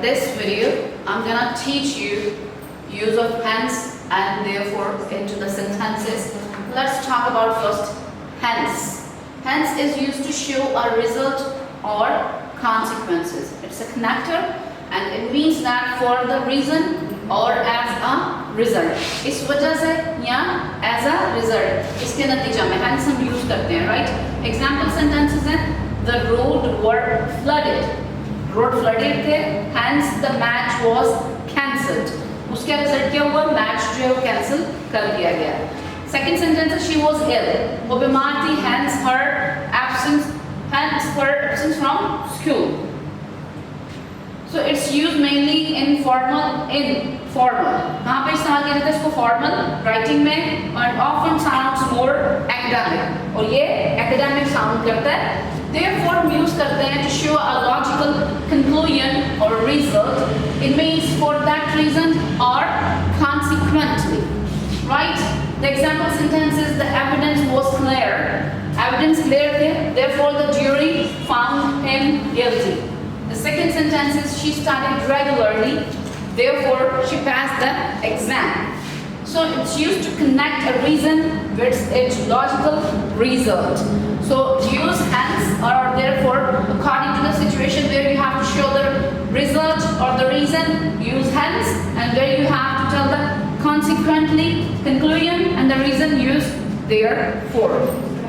this video, I'm gonna teach you use of hence and therefore into the sentences. Let's talk about first hence. Hence is used to show a result or consequences. It's a connector and it means that for the reason or as a result. इस वजह से या as a result इसके नतीजा में hence हम use करते हैं, right? Example sentences हैं the road were flooded. Road flooded थे, hence the match was cancelled. उसका रिजल्ट क्या हुआ? मैच जो है वो कैंसिल कर दिया गया. Second sentence is she was ill. वो बीमार थी, hence her absence from school. So it's used mainly in formal, informal. कहाँ पे इस्तेमाल किया जाता है इसको? Formal writing में, and often sounds more academic. और ये academic sound करता है. Therefore हम use करते हैं to show a logical conclusion or result. It means for that reason or consequently, right? The example sentence is the evidence was clear. Evidence clear थे, therefore the jury found him guilty. The second sentence is she studied regularly, therefore she passed the exam. So it's used to connect a reason with its logical result. So use hence or therefore according to the situation where you have to show the result or the reason, use hence, and where you have to tell the consequently, conclusion, and the reason, use therefore.